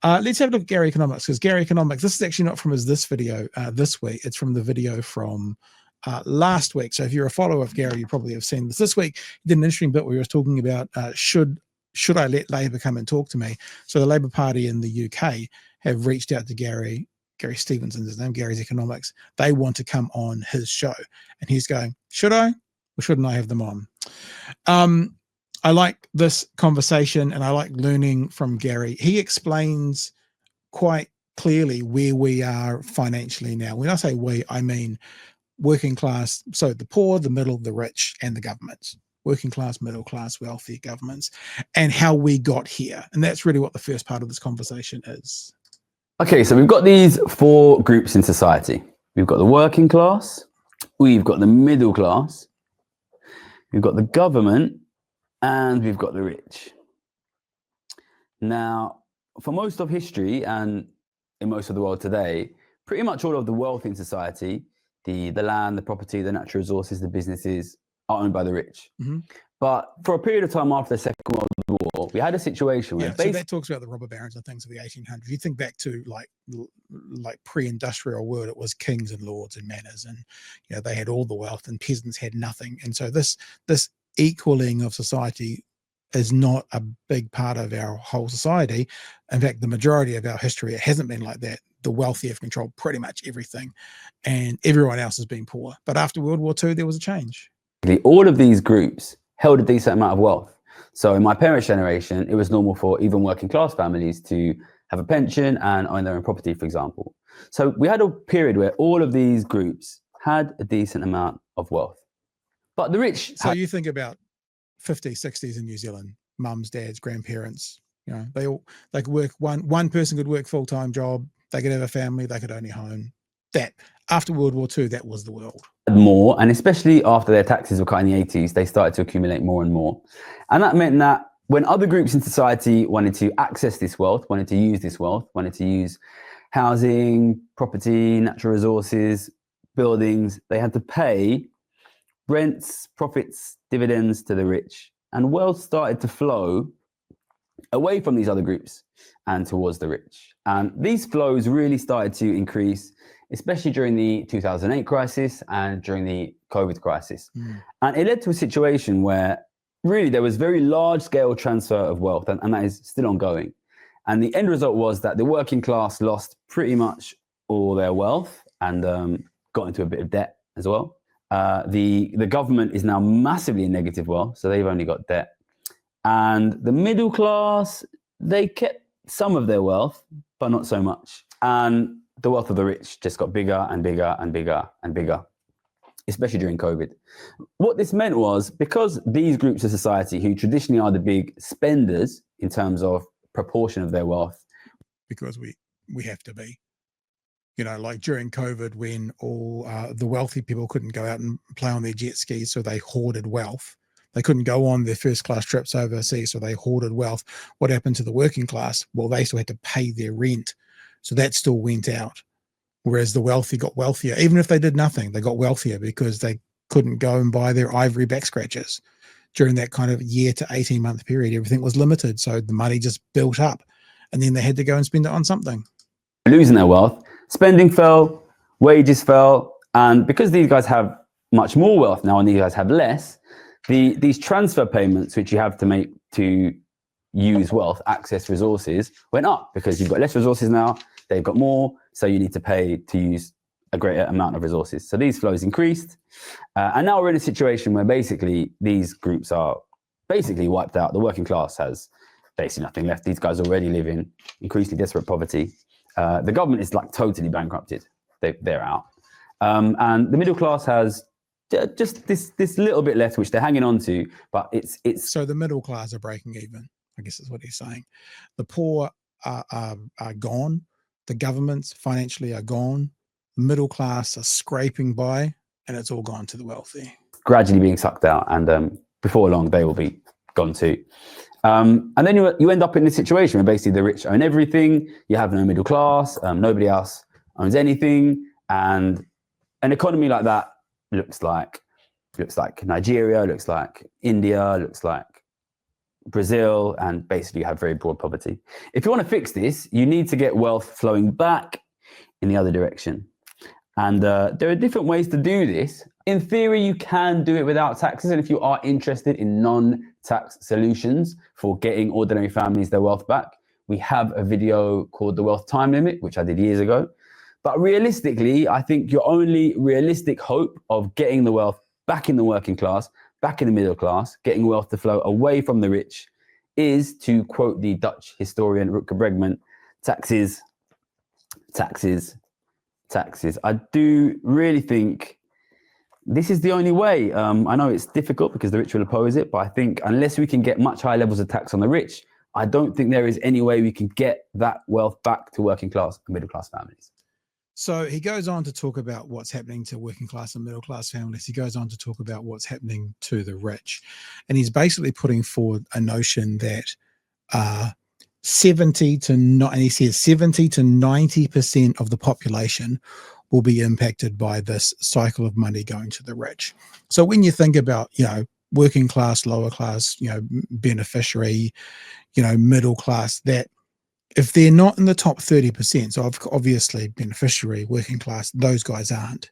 Let's have a look at Gary Economics, because Gary Economics, this is actually not from this video this week. It's from the video from last week. So if you're a follower of Gary, you probably have seen this. This week, he did an interesting bit where he was talking about should I let Labour come and talk to me? So the Labour Party in the UK have reached out to Gary Stevenson's his name, Gary's Economics. They want to come on his show. And he's going, should I or shouldn't I have them on? I like this conversation and I like learning from Gary. He explains quite clearly where we are financially now. When I say we, I mean working class, so the poor, the middle, the rich, and the governments. Working class, middle class, wealthy governments, and how we got here. And that's really what the first part of this conversation is. Okay, so we've got these four groups in society. We've got the working class, we've got the middle class, we've got the government, and we've got the rich. Now, for most of history and in most of the world today, pretty much all of the wealth in society, the land, the property, the natural resources, the businesses are owned by the rich. Mm-hmm. But for a period of time after the Second World War, we had a situation where so that talks about the robber barons and things of the 1800s. You think back to like pre-industrial world, it was kings and lords and manors, and they had all the wealth and peasants had nothing. And so this equaling of society is not a big part of our whole society. In fact, the majority of our history, it hasn't been like that. The wealthy have controlled pretty much everything, and everyone else has been poor. But after World War II, there was a change. All of these groups held a decent amount of wealth. So in my parents' generation, it was normal for even working class families to have a pension and own their own property, for example. So we had a period where all of these groups had a decent amount of wealth. But the rich... So you think about 50s, 60s in New Zealand, mums, dads, grandparents, they could work, one person could work full-time job, they could have a family, they could own a home. That, after World War II, that was the world. More, and especially after their taxes were cut in the 80s, they started to accumulate more and more. And that meant that when other groups in society wanted to access this wealth, wanted to use this wealth, wanted to use housing, property, natural resources, buildings, they had to pay rents, profits, dividends to the rich. And wealth started to flow away from these other groups and towards the rich. And these flows really started to increase, especially during the 2008 crisis and during the COVID crisis. And it led to a situation where really there was very large scale transfer of wealth, and that is still ongoing. And the end result was that the working class lost pretty much all their wealth and got into a bit of debt as well. The government is now massively in negative wealth, so they've only got debt. And the middle class, they kept some of their wealth, but not so much. And the wealth of the rich just got bigger and bigger and bigger and bigger, especially during COVID. What this meant was, because these groups of society who traditionally are the big spenders in terms of proportion of their wealth. Because we have to be, like during COVID when all the wealthy people couldn't go out and play on their jet skis, so they hoarded wealth. They couldn't go on their first class trips overseas, so they hoarded wealth. What happened to the working class? Well, they still had to pay their rent. So that still went out, whereas the wealthy got wealthier. Even if they did nothing, they got wealthier because they couldn't go and buy their ivory back scratchers. During that kind of year to 18-month period, everything was limited. So the money just built up, and then they had to go and spend it on something. Losing their wealth, spending fell, wages fell, and because these guys have much more wealth now and these guys have less, these transfer payments which you have to make to use wealth, access resources, went up because you've got less resources now, they've got more, so you need to pay to use a greater amount of resources. So these flows increased, and now we're in a situation where basically these groups are basically wiped out. The working class has basically nothing left. These guys already live in increasingly desperate poverty. The government is like totally bankrupted. They're out. And the middle class has just this little bit left, which they're hanging on to, but it's... So the middle class are breaking even, I guess is what he's saying. The poor are gone. The governments financially are gone. The middle class are scraping by, and it's all gone to the wealthy. Gradually being sucked out, and before long, they will be gone too. And then you end up in this situation where basically the rich own everything. You have no middle class. Nobody else owns anything. And an economy like that looks like Nigeria, looks like India, looks like Brazil, and basically have very broad poverty. If you want to fix this, you need to get wealth flowing back in the other direction. And there are different ways to do this. In theory, you can do it without taxes. And if you are interested in non-tax solutions for getting ordinary families their wealth back, we have a video called The Wealth Time Limit, which I did years ago. But realistically, I think your only realistic hope of getting the wealth back in the working class, back in the middle class, getting wealth to flow away from the rich, is, to quote the Dutch historian Rutger Bregman, taxes, taxes, taxes. I do really think this is the only way. I know it's difficult because the rich will oppose it, but I think unless we can get much higher levels of tax on the rich, I don't think there is any way we can get that wealth back to working class and middle class families. So he goes on to talk about what's happening to working class and middle class families. He goes on to talk about what's happening to the rich. And he's basically putting forward a notion that 70 to 90% of the population will be impacted by this cycle of money going to the rich. So when you think about, working class, lower class, beneficiary, middle class, that if they're not in the top 30%, so obviously beneficiary, working class, those guys aren't.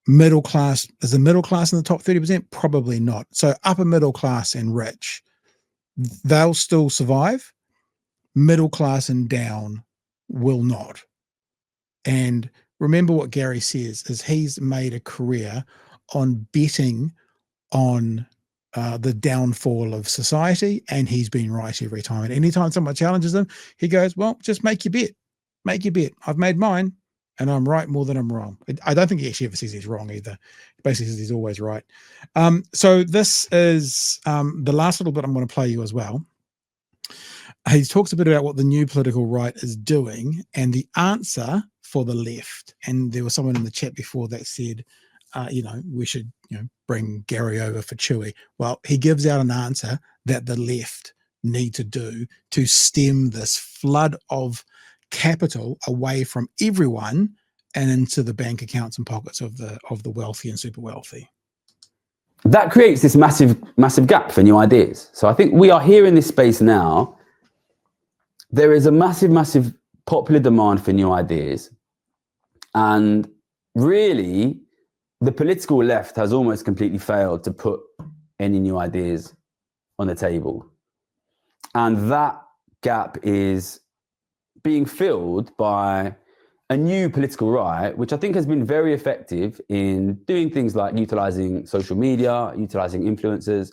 Middle class, is the middle class in the top 30%? Probably not. So upper middle class and rich, they'll still survive. Middle class and down will not. And remember what Gary says is he's made a career on betting on the downfall of society, and he's been right every time. And anytime someone challenges him, he goes, well, just make your bet. Make your bet. I've made mine, and I'm right more than I'm wrong. I don't think he actually ever says he's wrong either. He basically says he's always right. So this is the last little bit I'm going to play you as well. He talks a bit about what the new political right is doing and the answer for the left. And there was someone in the chat before that said, we should, bring Gary over for Chewie. Well, he gives out an answer that the left need to do to stem this flood of capital away from everyone and into the bank accounts and pockets of the wealthy and super wealthy. That creates this massive gap for new ideas. So I think we are here in this space now. There is a massive popular demand for new ideas. And really, the political left has almost completely failed to put any new ideas on the table. And that gap is being filled by a new political right, which I think has been very effective in doing things like utilizing social media, utilizing influencers,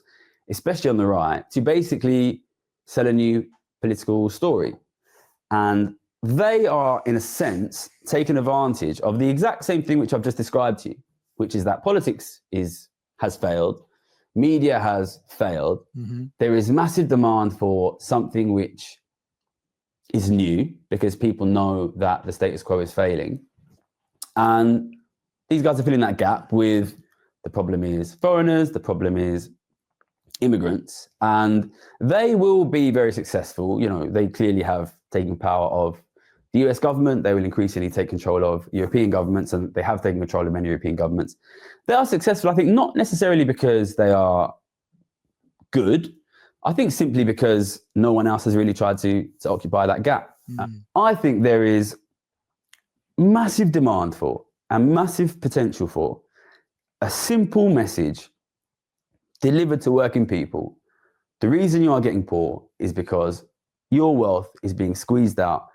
especially on the right, to basically sell a new political story. And they are, in a sense, taking advantage of the exact same thing which I've just described to you, which is that politics has failed, media has failed. Mm-hmm. There is massive demand for something which is new because people know that the status quo is failing. And these guys are filling that gap with the problem is foreigners, the problem is immigrants, and they will be very successful. They clearly have taken power of the US government. They will increasingly take control of European governments, and they have taken control of many European governments. They are successful, I think, not necessarily because they are good. I think simply because no one else has really tried to occupy that gap. I think there is massive demand for and massive potential for a simple message delivered to working people. The reason you are getting poor is because your wealth is being squeezed out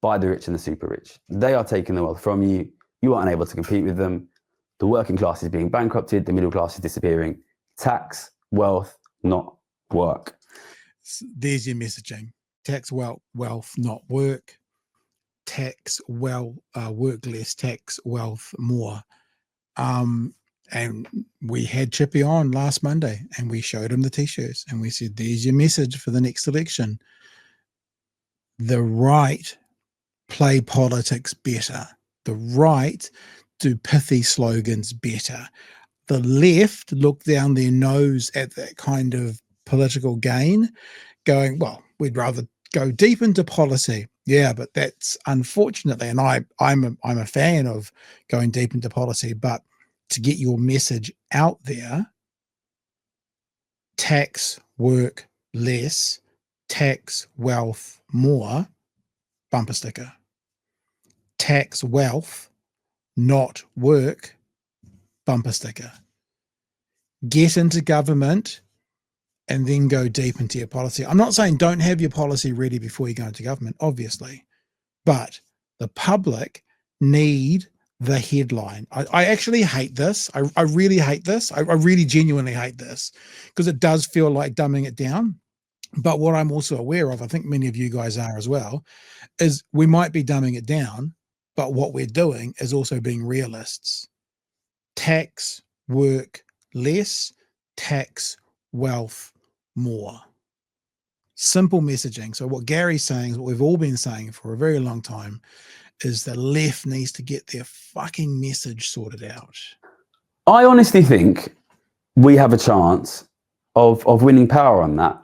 by the rich and the super rich. They are taking the wealth from you. You are unable to compete with them. The working class is being bankrupted. The middle class is disappearing. Tax, wealth, not work. There's your messaging. Tax, wealth, not work. Tax, work less. Tax, wealth, more. And we had Chippy on last Monday, and we showed him the t-shirts, and we said, there's your message for the next election. The right play politics better. The right do pithy slogans better. The left look down their nose at that kind of political gain, going, well, we'd rather go deep into policy. Yeah, but that's unfortunately, and I'm a fan of going deep into policy, but to get your message out there, tax, work, less, tax wealth more, bumper sticker. Tax wealth, not work, bumper sticker. Get into government and then go deep into your policy. I'm not saying don't have your policy ready before you go into government, obviously, but the public need the headline. I actually hate this. I really hate this. I really genuinely hate this because it does feel like dumbing it down. But what I'm also aware of, I think many of you guys are as well, is we might be dumbing it down, but what we're doing is also being realists. Tax work less, tax wealth more. Simple messaging. So what Gary's saying, what we've all been saying for a very long time, is the left needs to get their fucking message sorted out. I honestly think we have a chance of winning power on that.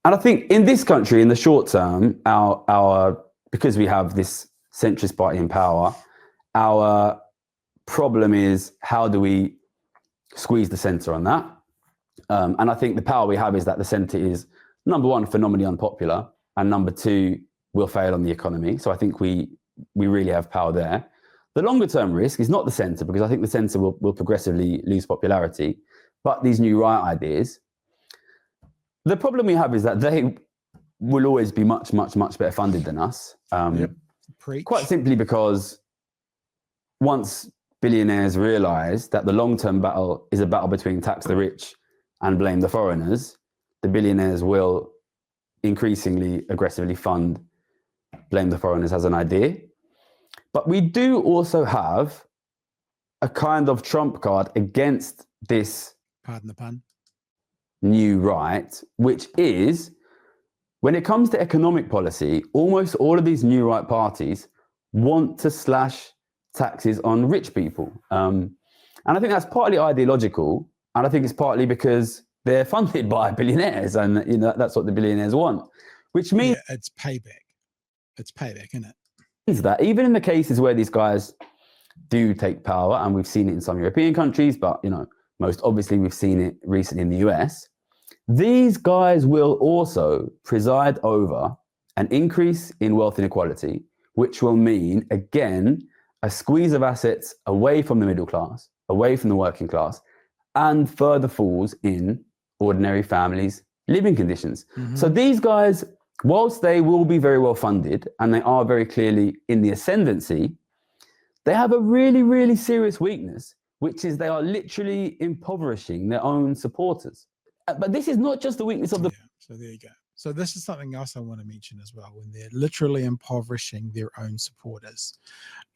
And I think in this country, in the short term, our because we have this centrist party in power, our problem is how do we squeeze the centre on that? And I think the power we have is that the centre is, number one, phenomenally unpopular, and number two, will fail on the economy. So I think we really have power there. The longer term risk is not the centre, because I think the centre will progressively lose popularity, but these new right ideas. The problem we have is that they will always be much, much, much better funded than us. Quite simply because once billionaires realise that the long-term battle is a battle between tax the rich and blame the foreigners, the billionaires will increasingly aggressively fund blame the foreigners as an idea. But we do also have a kind of trump card against this, pardon the pun, new right, which is, when it comes to economic policy, almost all of these new right parties want to slash taxes on rich people. And I think that's partly ideological, and I think it's partly because they're funded by billionaires, and that's what the billionaires want, which means it's payback. It's payback, isn't it? Means that even in the cases where these guys do take power, and we've seen it in some European countries, but most obviously we've seen it recently in the US, these guys will also preside over an increase in wealth inequality, which will mean, again, a squeeze of assets away from the middle class, away from the working class, and further falls in ordinary families' living conditions. Mm-hmm. So these guys, whilst they will be very well funded, and they are very clearly in the ascendancy, they have a really, really serious weakness, which is they are literally impoverishing their own supporters. But this is not just the weakness of the... So there you go. So this is something else I want to mention as well, when they're literally impoverishing their own supporters.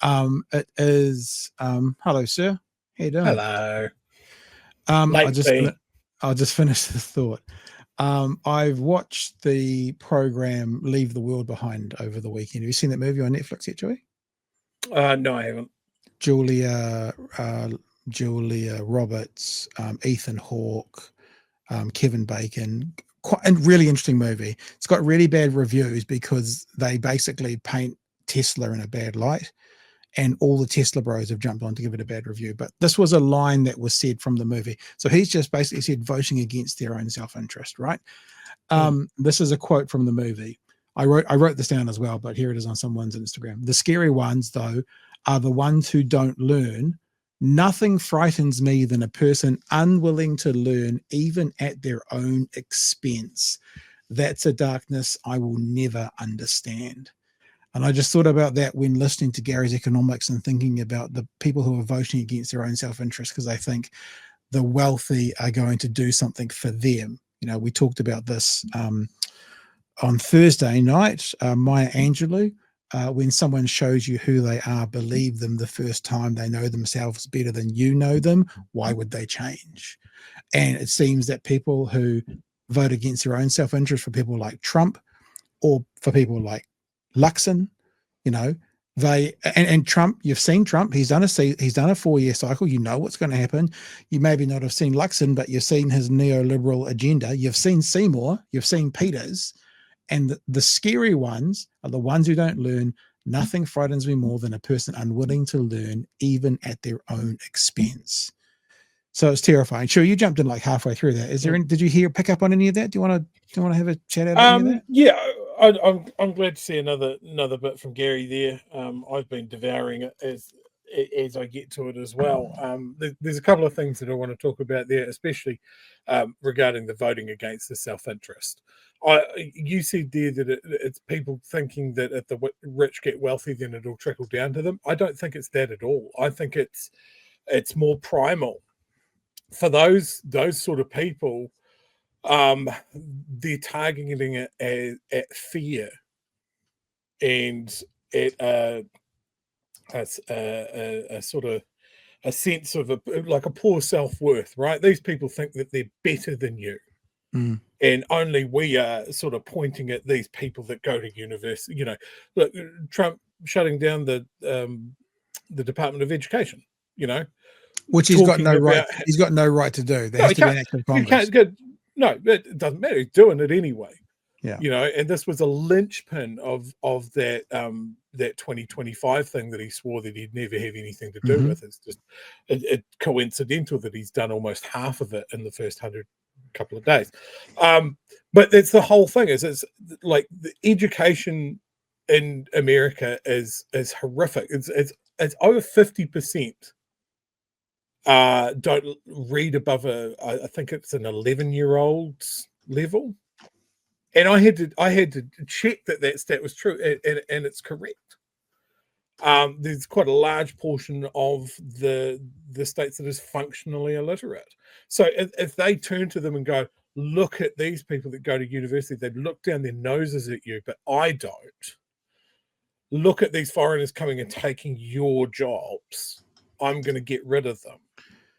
It is... hello, sir. How you doing? Hello. I'll just finish the thought. I've watched the program Leave the World Behind over the weekend. Have you seen that movie on Netflix yet, Chewie? No, I haven't. Julia Roberts, Ethan Hawke, Kevin Bacon. Quite a really interesting movie. It's got really bad reviews because they basically paint Tesla in a bad light, and all the Tesla bros have jumped on to give it a bad review. But this was a line that was said from the movie. So he's just basically said voting against their own self-interest, right? This is a quote from the movie. I wrote this down as well, but here it is on someone's Instagram. The scary ones, though, are the ones who don't learn. Nothing frightens me than a person unwilling to learn, even at their own expense. That's a darkness I will never understand. And I just thought about that when listening to Gary's economics and thinking about the people who are voting against their own self-interest because they think the wealthy are going to do something for them. We talked about this on Thursday night, Maya Angelou. When someone shows you who they are, believe them the first time they know themselves better than you know them. Why would they change? And it seems that people who vote against their own self-interest, for people like Trump or for people like Luxon, and Trump, you've seen Trump, he's done a 4-year cycle. You know what's going to happen. You maybe not have seen Luxon, but you've seen his neoliberal agenda. You've seen Seymour, you've seen Peters. And the scary ones are the ones who don't learn. Nothing frightens me more than a person unwilling to learn, even at their own expense. So it's terrifying. Sure, you jumped in like halfway through that. Is there any, did you pick up on any of that? Do you want to have a chat about any of that? Yeah, I'm glad to see another bit from Gary there. I've been devouring it as I get to it as well. There's a couple of things that I want to talk about there, especially regarding the voting against the self-interest. You said there that it's people thinking that if the rich get wealthy, then it'll trickle down to them. I don't think it's that at all. I think it's more primal for those sort of people. They're targeting it at fear and at a sort of a sense of like a poor self-worth, right? These people think that they're better than you. And only we are sort of pointing at these people that go to university. You know, look, Trump shutting down the Department of Education, you know, which he's got no right. He's got no right to do. There has to be an act of Congress. No, it doesn't matter. He's doing it anyway. Yeah, you know, and this was a linchpin of that that 2025 thing that he swore that he'd never have anything to do with. It's just it coincidental that he's done almost half of it in the first couple of days. But that's the whole thing. It's like the education in America is horrific. It's over 50%. Don't read above I think it's an 11-year-old's level, and I had to check that stat was true, and it's correct. There's quite a large portion of the states that is functionally illiterate. So if they turn to them and go, look at these people that go to university, they'd look down their noses at you, but I don't. Look at these foreigners coming and taking your jobs. I'm going to get rid of them.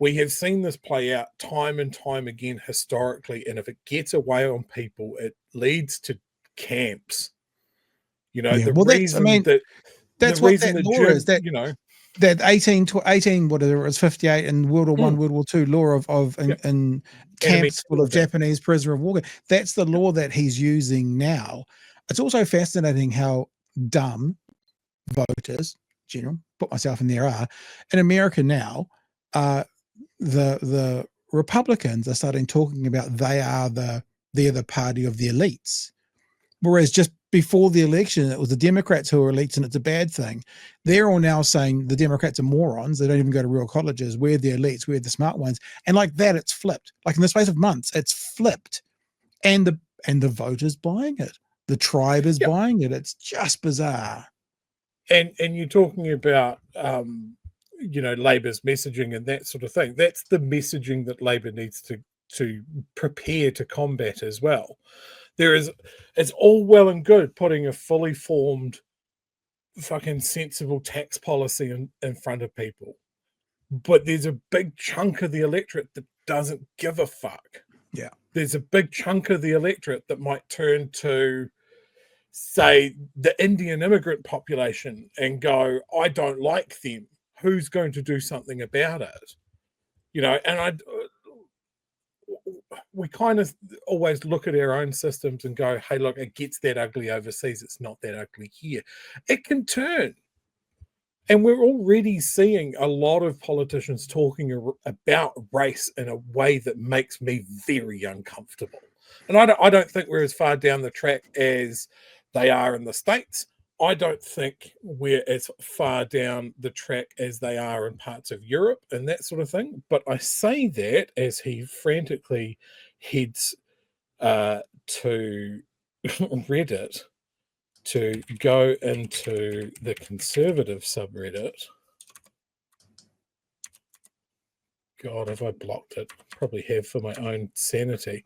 We have seen this play out time and time again historically, and if it gets away on people, it leads to camps. You know, the reason that that's what that law is. That, you know, that 18 whatever it was, 58 in World War I, World War II law of in camps full of Japanese prisoner of war. That's the law that he's using now. It's also fascinating how dumb voters, general, put myself in there, are in America now. The Republicans are starting talking about they're the party of the elites, whereas just before the election it was the Democrats who were elites and it's a bad thing. They're all now saying the Democrats are morons, they don't even go to real colleges, we're the elites, we're the smart ones, and like that it's flipped. Like in the space of months it's flipped, and the voters buying it, the tribe is buying it. It's just bizarre. And you're talking about you know, Labor's messaging and that sort of thing. That's the messaging that Labor needs to prepare to combat as well. It's all well and good putting a fully formed fucking sensible tax policy in front of people, but there's a big chunk of the electorate that doesn't give a fuck. Yeah, there's a big chunk of the electorate that might turn to, say, the Indian immigrant population and go, I don't like them. Who's going to do something about it? You know, and we kind of always look at our own systems and go, hey, look, it gets that ugly overseas. It's not that ugly here. It can turn. And we're already seeing a lot of politicians talking about race in a way that makes me very uncomfortable. And I don't think we're as far down the track as they are in the States. I don't think we're as far down the track as they are in parts of Europe and that sort of thing. But I say that as he frantically heads to Reddit to go into the conservative subreddit. God, have I blocked it? Probably have for my own sanity.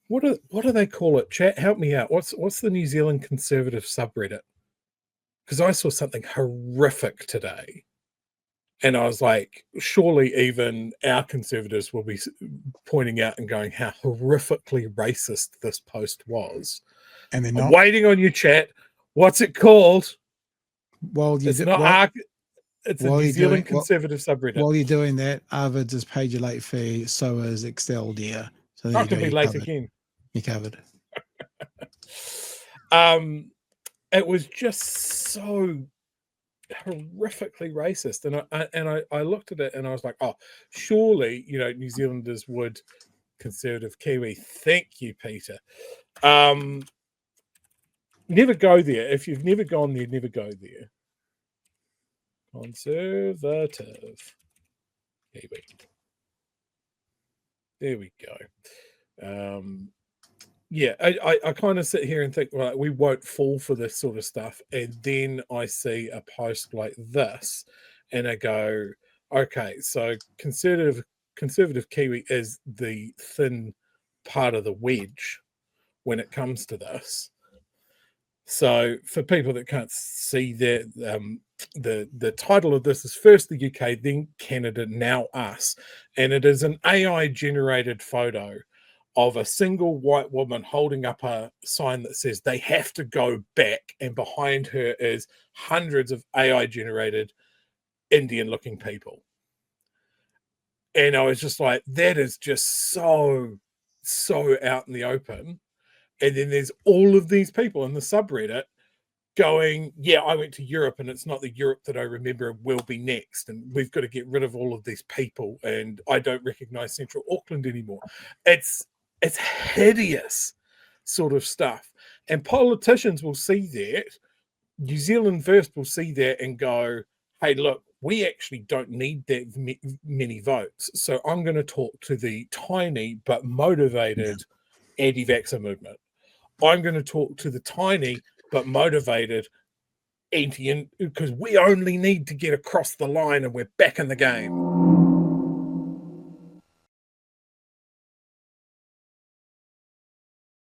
What do they call it? Chat, help me out. What's the New Zealand conservative subreddit? Because I saw something horrific today, and I was like, surely even our conservatives will be pointing out and going how horrifically racist this post was. And they're I'm waiting on you, chat. What's it called? Well, it's a New Zealand conservative subreddit. While you're doing that, Arvids has paid your late fee, so is Excel Dear. So not to be late again. You covered. It was just so horrifically racist. And I looked at it and I was like, oh, surely, you know, New Zealanders would, conservative Kiwi. Thank you, Peter. Never go there. If you've never gone there, never go there. Conservative Kiwi. There we go. Yeah, I kind of sit here and think, well, we won't fall for this sort of stuff. And then I see a post like this and I go, okay, so conservative Kiwi is the thin part of the wedge when it comes to this. So for people that can't see that, the title of this is First the UK, then Canada, now us. And it is an AI generated photo of a single white woman holding up a sign that says they have to go back. And behind her is hundreds of AI generated Indian looking people. And I was just like, that is just so out in the open. And then there's all of these people in the subreddit going, yeah, I went to Europe and it's not the Europe that I remember will be next. And we've got to get rid of all of these people. And I don't recognize Central Auckland anymore. It's hideous sort of stuff. And politicians will see that. New Zealand First will see that and go, hey, look, we actually don't need that many votes. So I'm going to talk to the tiny but motivated anti-vaxxer movement. I'm going to talk to the tiny but motivated because we only need to get across the line and we're back in the game.